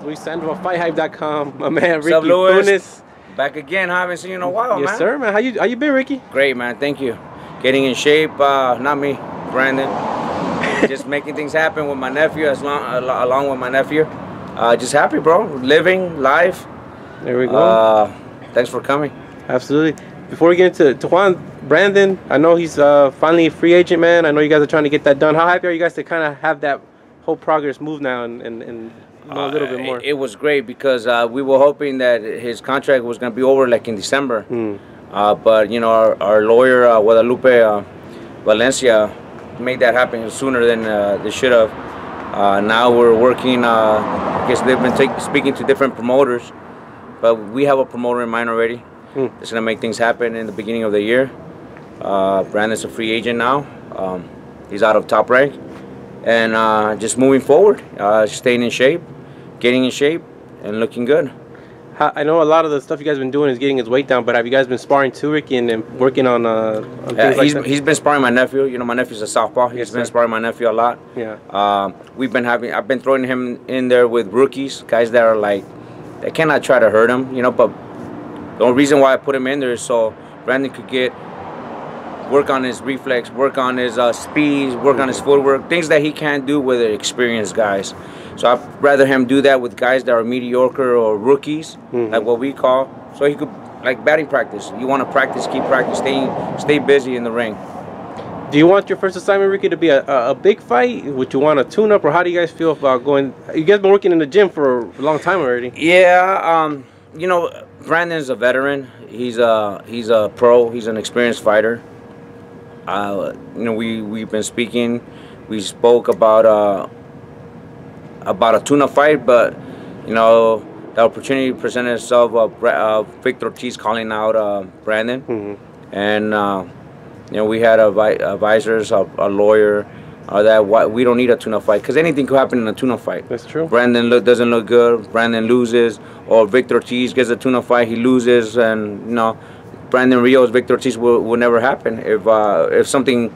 We send him FightHype.com. My man, Ricky Funez. Back again. I haven't seen you in a while, man. Yes, sir, man. How you been, Ricky? Great, man. Thank you. Getting in shape. Not me, Brandon. Just making things happen with my nephew, along with my nephew. Just happy, bro. Living life. There we go. Thanks for coming. Absolutely. Before we get into Juan, Brandon, I know he's finally a free agent, man. I know you guys are trying to get that done. How happy are you guys to kind of have that whole progress move now and know a little bit more? It was great because we were hoping that his contract was going to be over like in December. But, you know, our lawyer, Guadalupe Valencia, made that happen sooner than they should have. Now we're working, I guess they've been speaking to different promoters, but we have a promoter in mind already. It's going to make things happen in the beginning of the year. Brandon's a free agent now. He's out of Top Rank. And just moving forward, staying in shape, getting in shape, and looking good. I know a lot of the stuff you guys have been doing is getting his weight down, but have you guys been sparring too, Ricky, and working on things like that? He's been sparring my nephew. You know, my nephew's a southpaw. He's been sparring my nephew a lot. Yeah. I've been throwing him in there with rookies, guys that are like, they cannot try to hurt him, you know, but the only reason why I put him in there is so Brandon could work on his reflex, work on his speed, work on his footwork, things that he can't do with experienced guys. So I'd rather him do that with guys that are mediocre or rookies, like what we call, so he could, like batting practice. You want to practice, keep practice, stay busy in the ring. Do you want your first assignment, Ricky, to be a big fight? Would you want a tune-up, or how do you guys feel about going? You guys been working in the gym for a long time already. Yeah, you know, Brandon's a veteran. He's a pro. He's an experienced fighter. You know, we've been speaking. We spoke about a tune-up fight, but you know, the opportunity presented itself of Victor Ortiz calling out Brandon, and you know, we had advisors, a lawyer, that we don't need a tune-up fight because anything could happen in a tune-up fight. That's true. Brandon doesn't look good. Brandon loses, or Victor Ortiz gets a tune-up fight, he loses, and you know, Brandon Rios, Victor Ortiz will never happen if something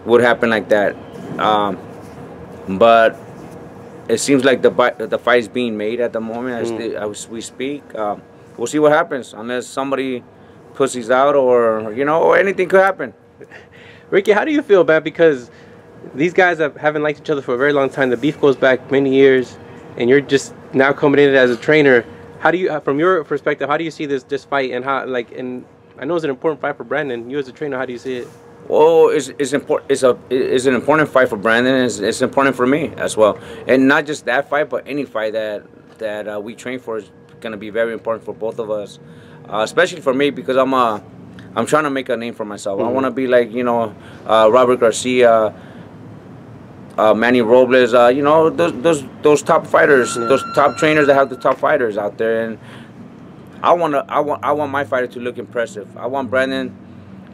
would happen like that. But it seems like the fight is being made at the moment as we speak. We'll see what happens unless somebody pussies out, or you know, or anything could happen. Ricky, how do you feel, man? Because these guys haven't liked each other for a very long time. The beef goes back many years, and you're just now coming in as a trainer. How do you, from your perspective, how do you see this fight, and how, like, and I know it's an important fight for Brandon. You as a trainer, how do you see it? Well, it's important. It's an important fight for Brandon. It's important for me as well, and not just that fight, but any fight that we train for is going to be very important for both of us, especially for me because I'm trying to make a name for myself. I want to be like, you know, Robert Garcia, Manny Robles, you know, those top fighters, those top trainers that have the top fighters out there, and I want my fighter to look impressive. I want Brandon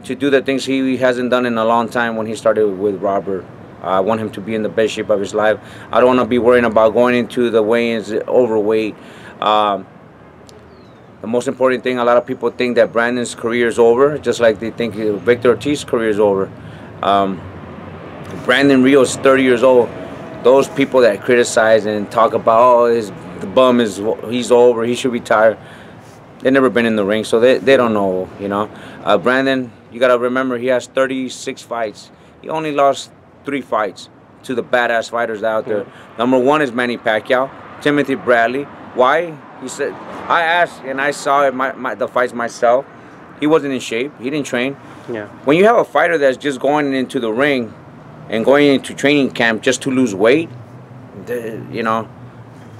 to do the things he hasn't done in a long time when he started with Robert. I want him to be in the best shape of his life. I don't want to be worrying about going into the weigh-ins overweight. The most important thing, a lot of people think that Brandon's career is over, just like they think Victor Ortiz's career is over. Brandon Rios is 30 years old. Those people that criticize and talk about, oh, he's over, he should retire, they've never been in the ring, so they don't know, you know. Brandon, you got to remember, he has 36 fights. He only lost 3 fights to the badass fighters out there. Number 1 is Manny Pacquiao, Timothy Bradley. Why? He said, I asked and I saw it, the fights myself. He wasn't in shape. He didn't train. Yeah. When you have a fighter that's just going into the ring and going into training camp just to lose weight, you know,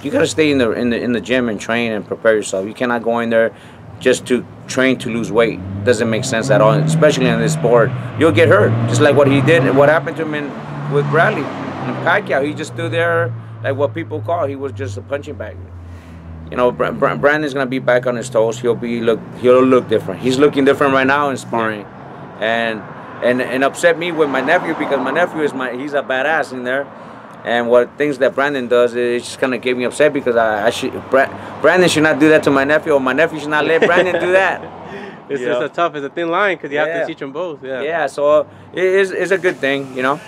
you gotta stay in the gym and train and prepare yourself. You cannot go in there just to train to lose weight. Doesn't make sense at all, especially in this sport. You'll get hurt, just like what he did and what happened to him with Bradley and Pacquiao. He just stood there like what people call, he was just a punching bag. You know, Brandon's gonna be back on his toes. He'll look different. He's looking different right now in sparring, and upset me with my nephew because my nephew he's a badass in there. And what things that Brandon does, is just kind of get me upset because Brandon should not do that to my nephew, or my nephew should not let Brandon do that. It's a thin line because you have to teach them both. Yeah. Yeah. So it's a good thing, you know.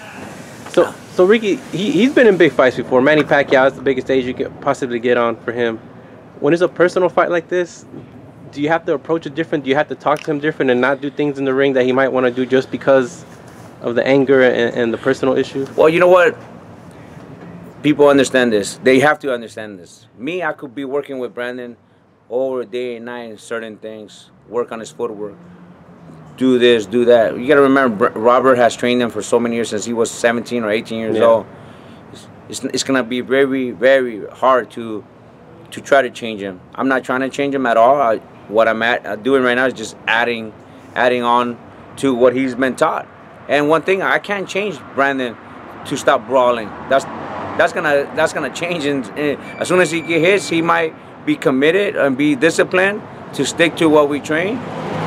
So Ricky, he's been in big fights before. Manny Pacquiao is the biggest stage you could possibly get on for him. When it's a personal fight like this, do you have to approach it different? Do you have to talk to him different and not do things in the ring that he might want to do just because of the anger and the personal issue? Well, you know what? People understand this. They have to understand this. Me, I could be working with Brandon over day and night, certain things, work on his footwork, do this, do that. You got to remember, Robert has trained him for so many years, since he was 17 or 18 years old. It's going to be very, very hard to try to change him. I'm not trying to change him at all. What I'm doing right now is just adding on to what he's been taught. And one thing, I can't change Brandon to stop brawling. That's gonna change. And as soon as he get hits, he might be committed and be disciplined to stick to what we train,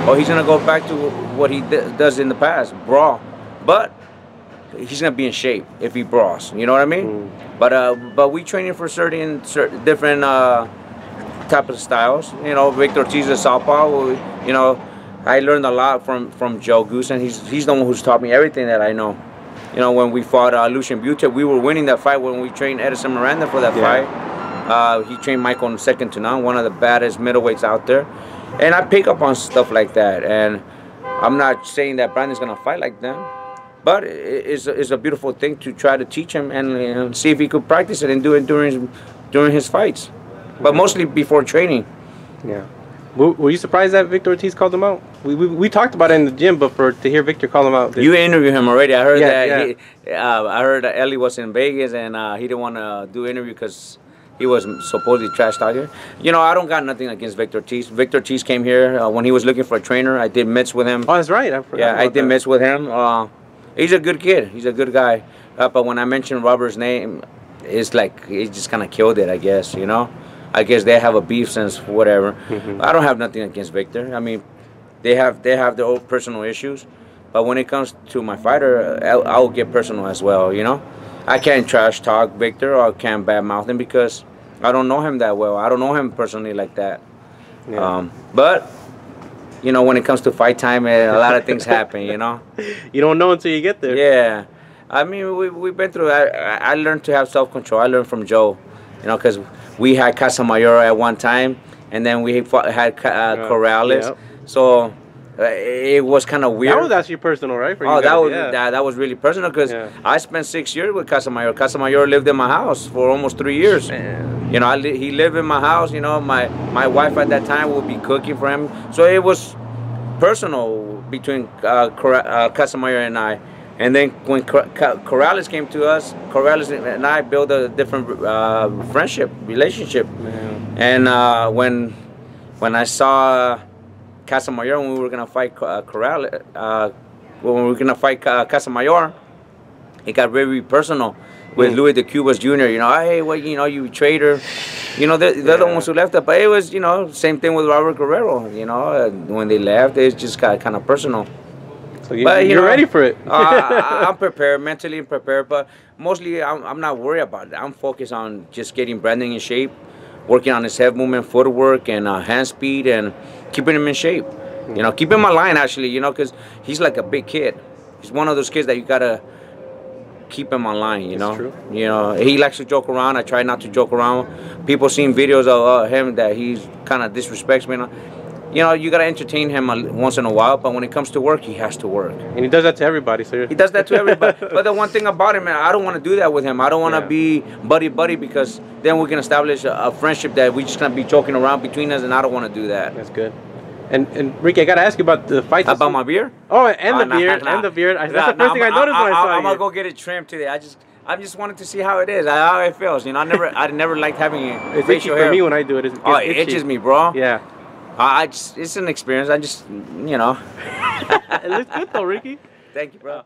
or he's gonna go back to what he does in the past, brawl. But he's gonna be in shape if he brawls. You know what I mean? But we training for certain different type of styles. You know, Victor Ortiz is southpaw. You know, I learned a lot from Joe Goose, and he's the one who's taught me everything that I know. You know, when we fought Lucian Butte, we were winning that fight when we trained Edison Miranda for that fight. He trained Michael in 2nd to none, one of the baddest middleweights out there. And I pick up on stuff like that. And I'm not saying that Brandon's going to fight like them, but it's a beautiful thing to try to teach him and see if he could practice it and do it during his fights. But mostly before training. Yeah. Were you surprised that Victor Ortiz called him out? We talked about it in the gym, but to hear Victor call him out, you interviewed him already. I heard I heard that Ellie was in Vegas and he didn't want to do an interview because he was supposedly trash talking. You know, I don't got nothing against Victor Ortiz. Victor Ortiz came here when he was looking for a trainer. I did mitts with him. Oh, that's right. I did mitts with him. He's a good kid. He's a good guy. But when I mentioned Robert's name, it's like he just kind of killed it, I guess. You know. I guess they have a beef since whatever. I don't have nothing against Victor. I mean, they have their own personal issues. But when it comes to my fighter, I'll get personal as well, you know? I can't trash talk Victor or I can't badmouth him because I don't know him that well. I don't know him personally like that. Yeah. But, you know, when it comes to fight time, a lot of things happen, you know? You don't know until you get there. Yeah. I mean, we've been through I learned to have self-control. I learned from Joe, you know, because we had Casamayor at one time, and then we had Corrales. Yep. So it was kind of weird. That was actually personal, right? For you guys? That was really personal because I spent 6 years with Casamayor. Casamayor lived in my house for almost 3 years. Man. You know, he lived in my house. You know, my wife at that time would be cooking for him. So it was personal between Casamayor and I. And then when Corrales came to us, Corrales and I built a different friendship, relationship. Man. And when I saw Casamayor, when we were gonna fight Corrales, when we were gonna fight Casamayor, it got very personal with Louis de Cubas Jr. You know, hey, well, you know, you traitor. You know, they're the ones who left it. But it was, you know, same thing with Robert Guerrero. You know, when they left, it just got kind of personal. So you're ready for it. I'm prepared, mentally prepared, but mostly I'm not worried about it. I'm focused on just getting Brandon in shape, working on his head movement, footwork, and hand speed, and keeping him in shape. You know, keep him aligned, actually, you know, because he's like a big kid. He's one of those kids that you got to keep him online, you know. True. You know, he likes to joke around. I try not to joke around. People seen videos of him that he's kind of disrespects me. You know, you got to entertain him once in a while, but when it comes to work, he has to work. And he does that to everybody, sir. He does that to everybody. But the one thing about him, man, I don't want to do that with him. I don't want to be buddy-buddy because then we can establish a friendship that we're just going to be joking around between us, and I don't want to do that. That's good. And Ricky, I got to ask you about the fight. About my beard? Oh, and the beard. And the beard. That's the first thing I noticed when I saw you. I'm going to go get it trimmed today. I just wanted to see how it is, how it feels. You know, I never liked having it's facial hair. For me when I do it. It itches me, bro. Yeah. It's an experience. You know. It looks good though, Ricky. Thank you, bro.